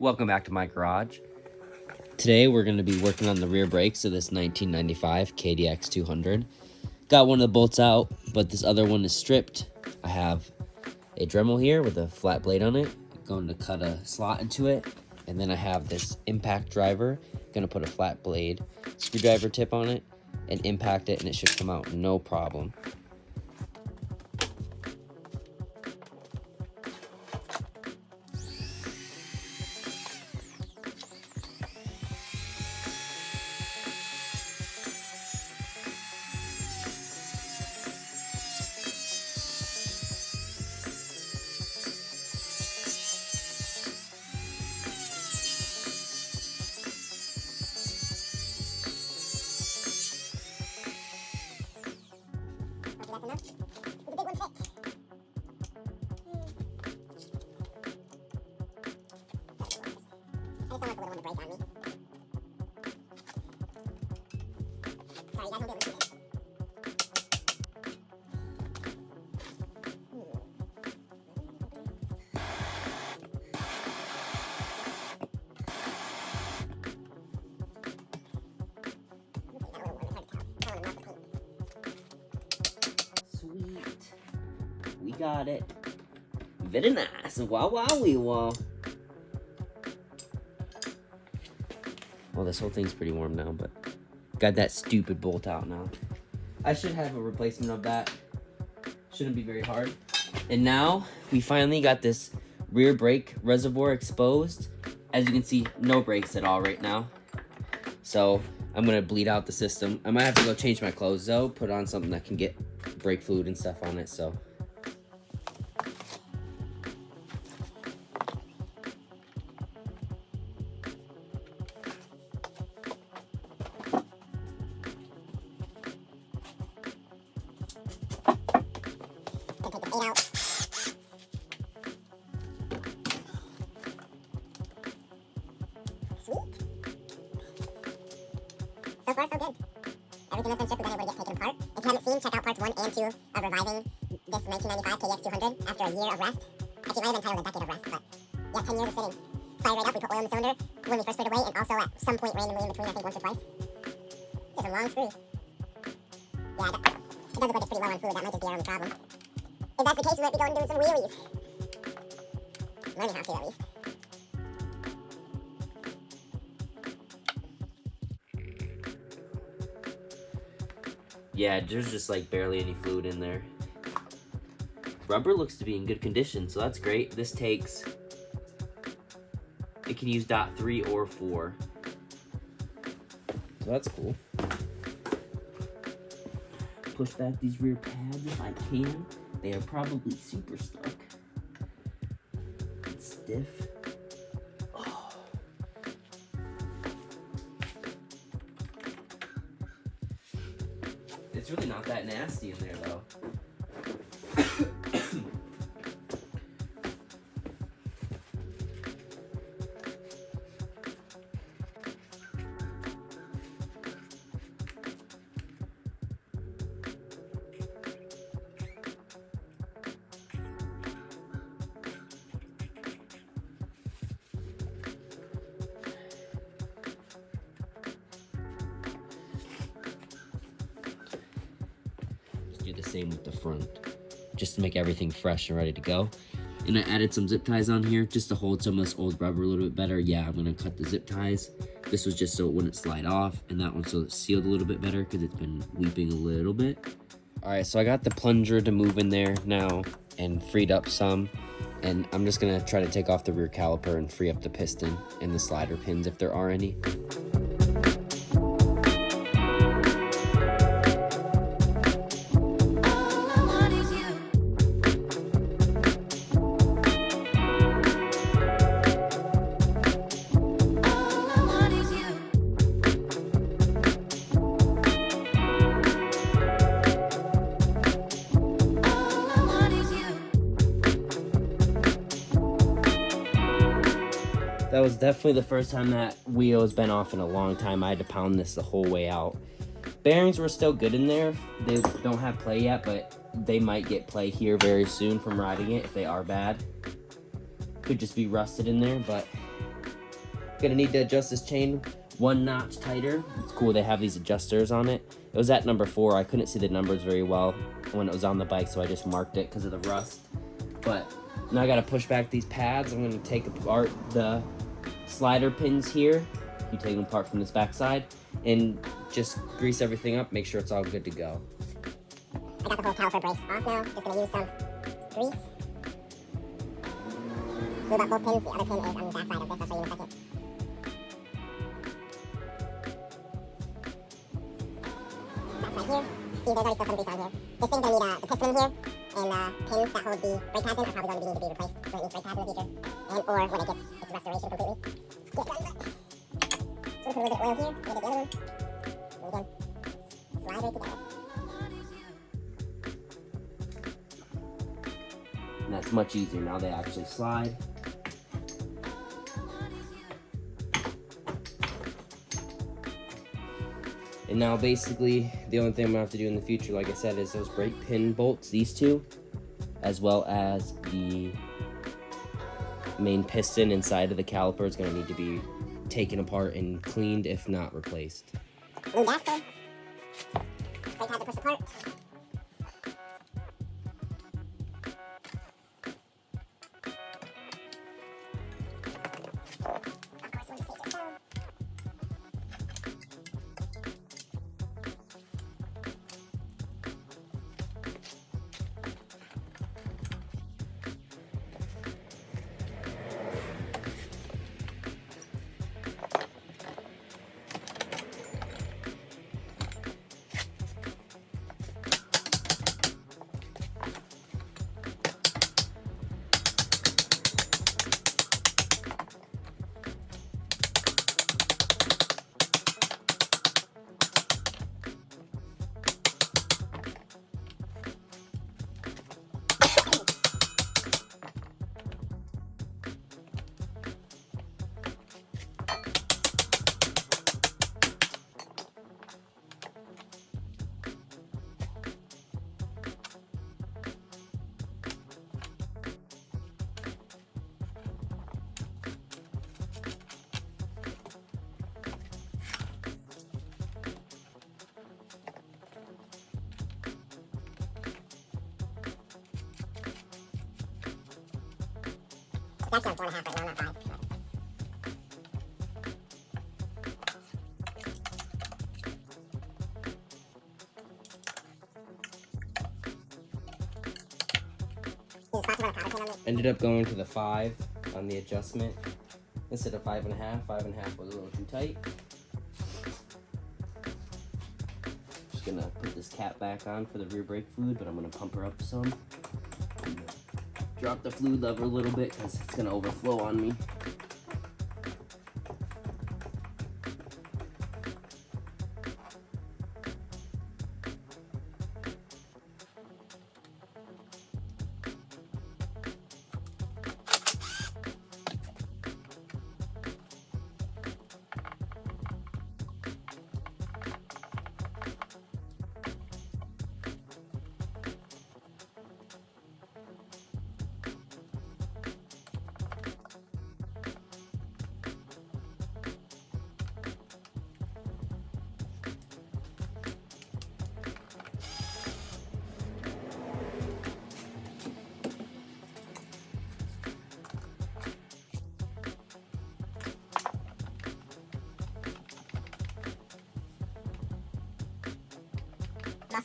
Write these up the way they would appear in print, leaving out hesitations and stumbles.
Welcome back to my garage. Today we're going to be working on the rear brakes of this 1995 KDX 200. Got one of the bolts out, but this other one is stripped. I have a Dremel here with a flat blade on it. I'm going to cut a slot into it. And then I have this impact driver. Going to put a flat blade screwdriver tip on it and impact it, and it should come out no problem. Sweet. We got it. Very nice. Wow, wow, we wow. Well, this whole thing's pretty warm now, but got that stupid bolt out now. I should have a replacement of that. Shouldn't be very hard. And now we finally got this rear brake reservoir exposed. As you can see, no brakes at all right now. So I'm gonna bleed out the system. I might have to go change my clothes though, put on something that can get brake fluid and stuff on it, so. So far, so good. Everything that's been shipped, we've been able to get taken apart. If you haven't seen, check out parts 1 and 2 of reviving this 1995 KDX 200 after a year of rest. Actually, it might have been titled a decade of rest, but yeah, 10 years of sitting. Fired right up, we put oil in the cylinder when we first put it away, and also at some point randomly in between, I think once or twice. Just a long screw. Yeah, it does look like it's pretty low on fluid. That might just be our only problem. If that's the case, we might be going doing some wheelies. Learning how to, at least. Yeah, there's just like barely any fluid in there. Rubber looks to be in good condition, so that's great. This takes, it can use .3 or 4. So that's cool. Push back these rear pads if I can. They are probably super stuck. It's stiff. Oh. It's really not that nasty in there though. Do the same with the front, just to make everything fresh and ready to go. And I added some zip ties on here just to hold some of this old rubber a little bit better. Yeah, I'm gonna cut the zip ties. This was just so it wouldn't slide off, and that one so it's sealed a little bit better because it's been weeping a little bit. All right, so I got the plunger to move in there now and freed up some, and I'm just gonna try to take off the rear caliper and free up the piston and the slider pins if there are any. That was definitely the first time that wheel has been off in a long time. I had to pound this the whole way out. Bearings were still good in there. They don't have play yet, but they might get play here very soon from riding it if they are bad. Could just be rusted in there, but Gonna need to adjust this chain 1 notch tighter. It's cool, they have these adjusters on it. It was at number 4. I couldn't see the numbers very well when it was on the bike, so I just marked it because of the rust. But now I gotta push back these pads. I'm gonna take apart the slider pins here. You take them apart from this back side and just grease everything up, make sure it's all good to go. I got the whole caliper brace off now. Just gonna use some grease. Move up both pins. The other pin is on the back side of this. I'll show you in a second. Back side here. See, there's already still some grease on here. This thing's gonna need the piston in here, and pins that hold the brake pads in are probably going to need to be replaced. So it needs brake pads in the future, and or when it gets its restoration completely. Get done, but so we'll put a little bit of oil here. Get the other one. And again, slide right together. And that's much easier now, they actually slide. And now basically the only thing I'm gonna have to do in the future, like I said, is those brake pin bolts, these two, as well as the main piston inside of the caliper is gonna need to be taken apart and cleaned, if not replaced. Move that thing. Brake pads are pushed apart. It's actually on 4.5 right now, not 5. Ended up going to the 5 on the adjustment instead of 5.5. 5.5 was a little too tight. Just gonna put this cap back on for the rear brake fluid, but I'm gonna pump her up some. Drop the fluid lever a little bit because it's gonna overflow on me.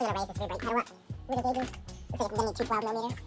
I'm also going to raise this rear brake pedal up with the gauges. Looks like it's going to need 2 12mm. Looks like that's just a rough one. And the top one is a 10mm. Is it a 10? I think it's a 10. It's rubber's in the way.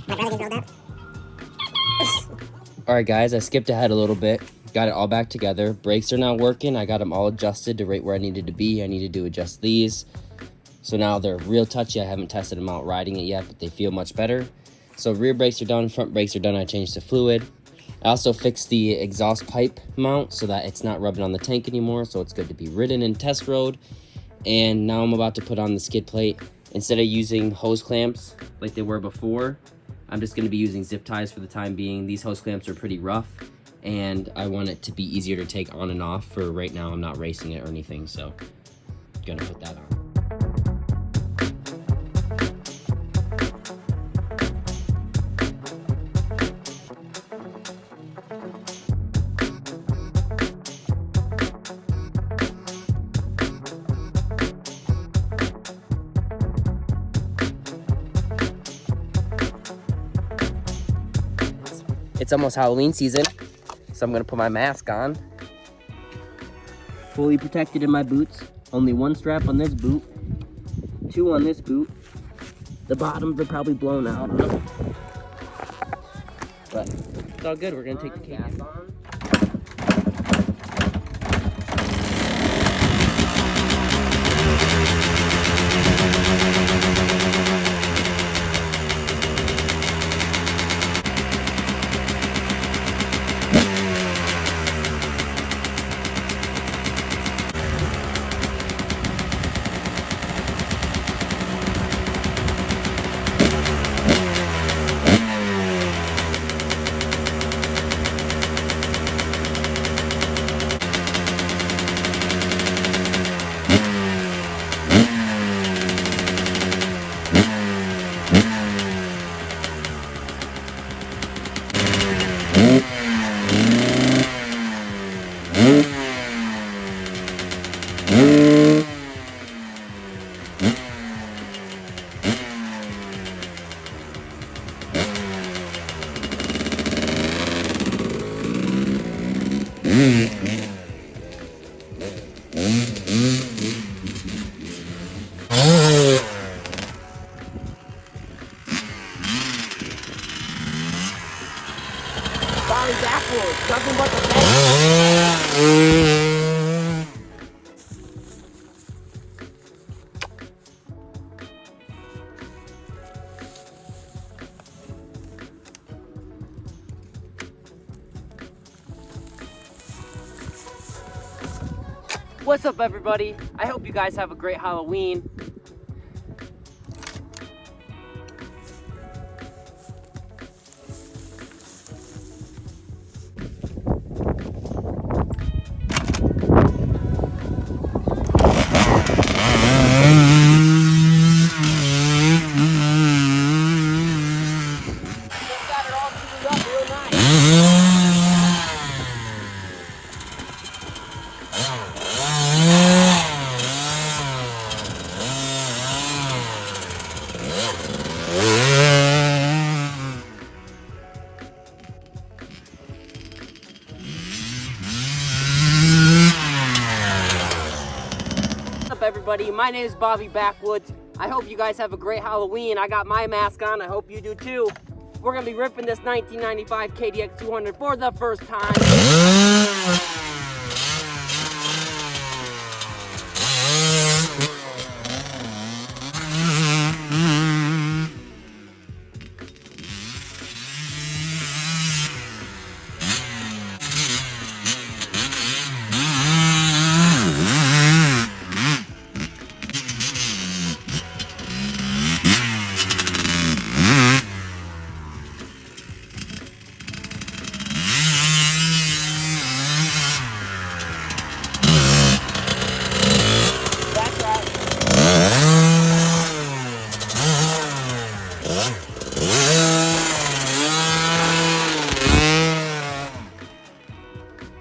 My brother just rolled up. All right, guys, I skipped ahead a little bit. Got it all back together. Brakes are now working. I got them all adjusted to right where I needed to be. I needed to adjust these. So now they're real touchy. I haven't tested them out riding it yet, but they feel much better. So rear brakes are done, front brakes are done. I changed the fluid. I also fixed the exhaust pipe mount so that it's not rubbing on the tank anymore, so it's good to be ridden in test road. And now I'm about to put on the skid plate. Instead of using hose clamps like they were before, I'm just going to be using zip ties for the time being. These hose clamps are pretty rough, and I want it to be easier to take on and off. For right now, I'm not racing it or anything, so I'm going to put that on. It's almost Halloween season, so I'm gonna put my mask on. Fully protected in my boots. Only one strap on this boot, 2 on this boot. The bottoms are probably blown out, but it's all good. We're gonna take the KDX on. Backwards, nothing but the What's up, everybody? I hope you guys have a great Halloween. Everybody, my name is Bobby Backwoods. I hope you guys have a great Halloween. I got my mask on. I hope you do too. We're gonna be ripping this 1995 KDX 200 for the first time.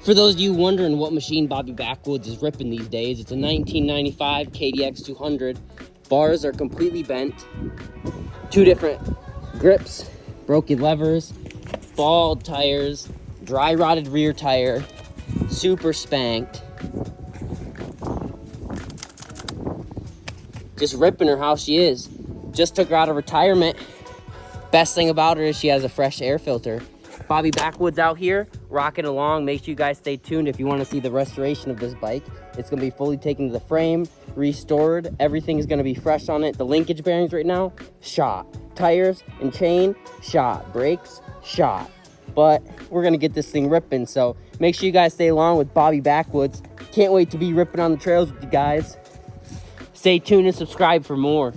For those of you wondering what machine Bobby Backwoods is ripping these days, it's a 1995 KDX 200. Bars are completely bent. 2 different grips, broken levers, bald tires, dry rotted rear tire, super spanked. Just ripping her how she is. Just took her out of retirement. Best thing about her is she has a fresh air filter. Bobby Backwoods out here, rocking along. Make sure you guys stay tuned if you want to see the restoration of this bike. It's going to be fully taken to the frame, restored. Everything is going to be fresh on it. The linkage bearings right now, shot. Tires and chain, shot. Brakes, shot. But we're going to get this thing ripping, so make sure you guys stay along with Bobby Backwoods. Can't wait to be ripping on the trails with you guys. Stay tuned and subscribe for more.